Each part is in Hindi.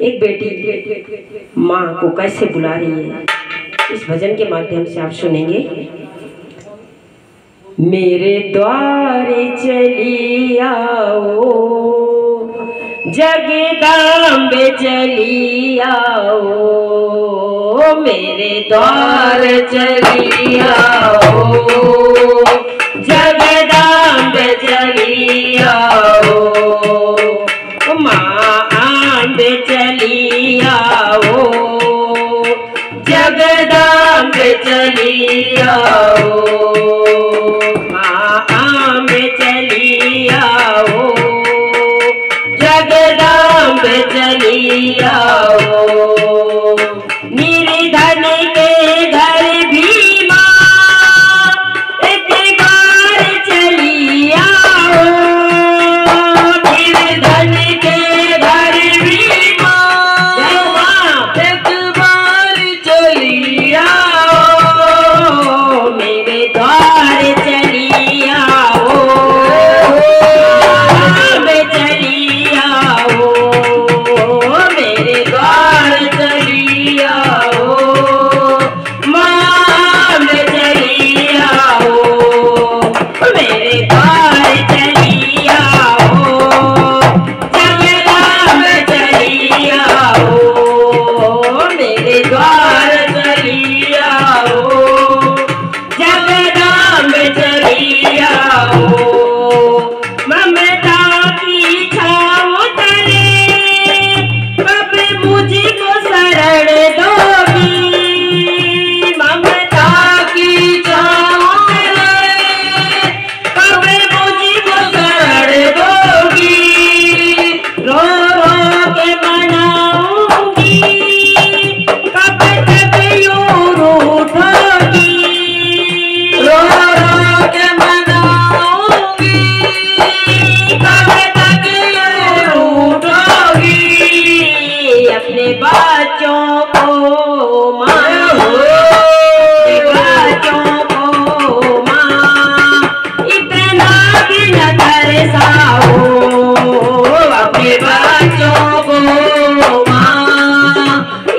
एक बेटी माँ को कैसे बुला रही है, इस भजन के माध्यम से आप सुनेंगे। मेरे द्वारे चली आओ जगदम्बे चली आओ, मेरे द्वार चली आओ जगदम्बे चली आओ, माँ अम्बे चली आओ जगदम्बे चली आओ, माँ अम्बे चली आओ जगदम्बे चली आओ। निर्धन के घर भी माँ एक बार चली आओ, निर्धन के घर भी माँ एक बार चली आओ, मेरे द्वार चली आओ चली आओ, मेरे द्वार चली आओ, माँ में चली आओ, मेरे द्वार चली आओ जगदम्बे चली आओ, मेरे द्वार चली आओ जगदम्बे चली आओ। ममता की छाँव तले कब मुझको शरण दोगी, ममता की छाँव तले कब मुझको शरण दोगी, रो रो के मनाऊंगी कब तक यूं रूठोगी, रो रो के मनाऊंगी कब तक रूठोगी, अपने बच्चों को माँ, अपने बच्चों को माँ इतना भी न तरसाओ, अपने बच्चों को माँ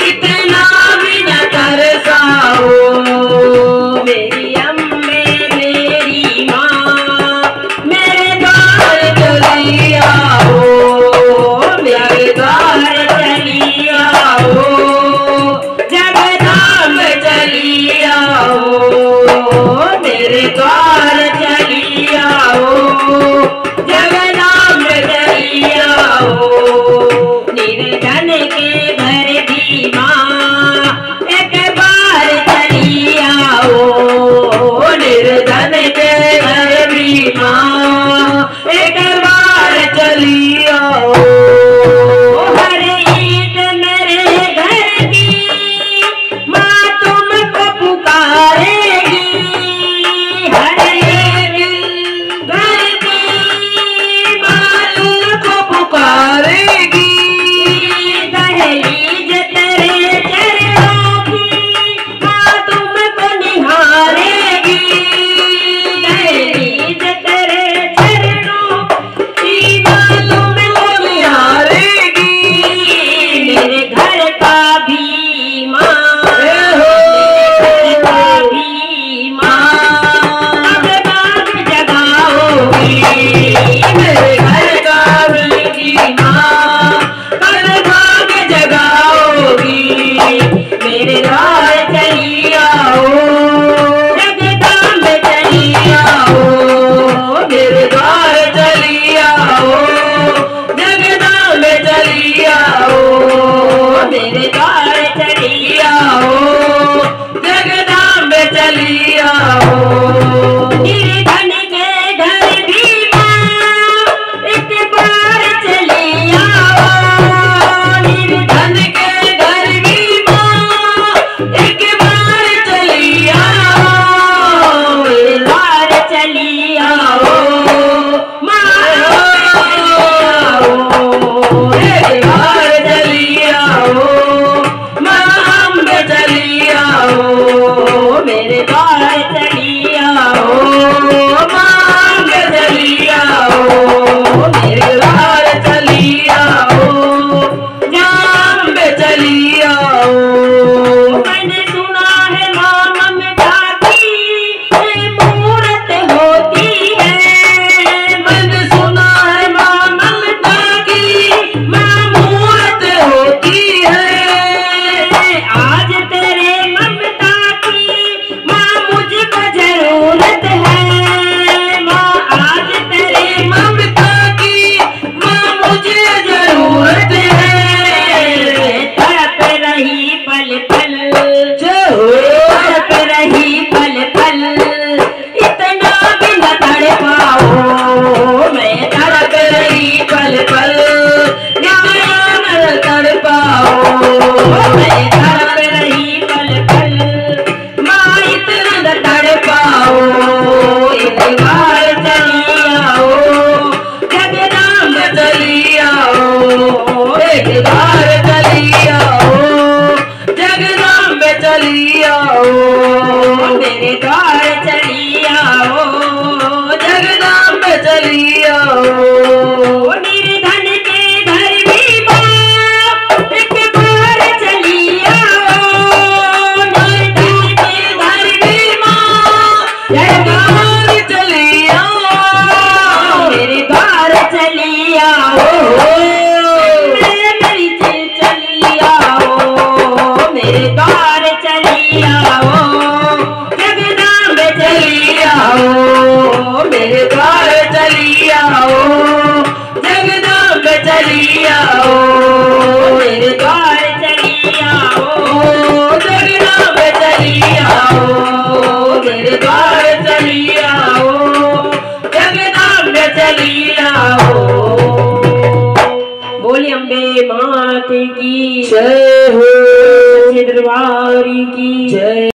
इतना भी न तरसाओ, मेरी अम्मे मेरी माँ मेरे द्वार चली आओ, मेरे द्वार चली आओ जगदम्बे चली आओ, मेरे द्वार चली आओ जगदम्बे चली आओ। निर्धन के घर भी माँ एक बार चली आओ, निर्धन के घर भी माँ एक बार चली आओ, हर ईद मेरे घर की माँ तुमको पुकारेगी, हर ईद घर की माँ तुमको पुकारेगी, दहलीज तेरे चरणों की माँ तुमको निहारेगी, दहलीज तेरे चरणों की माँ तुमको निहारेगी, मेरे घर का भी माँ, मेरे घर का भी माँ अब बाग जगाओगी, मेरे घर का भी माँ कल बाग जगाओगी, मेरे द्वार चली आओ जगदम्बे चली आओ, मेरे द्वार चली आओ जगदम्बे चली आओ, मेरे द्वार चली आओ जगदम्बे चली आओ। निर्धन के घर भी माँ एक बार चली आओ, निर्धन के घर भी माँ द्वार चली आओ, जगदम्बे चली आओ, मेरे द्वार चली आओ, जगदम्बे चली आओ। निर्धन के घर भी माँ एक बार चली आओ, निर्धन के घर भी माँ एक बार चली आओ, मेरे द्वार चली आओ, मेरी चली आओ, मेरे द्वार चली आओ, जगदम्बे चली आओ, मेरे द्वार चली आओ, जगदम्बे चली आओ, मेरे द्वार चली आओ, जगदम्बे चली आओ, मेरे द्वार चली आओ, जगदम्बे चली आओ। बोली अम्बे मात की जय हो, सच्चे दरबार की जय।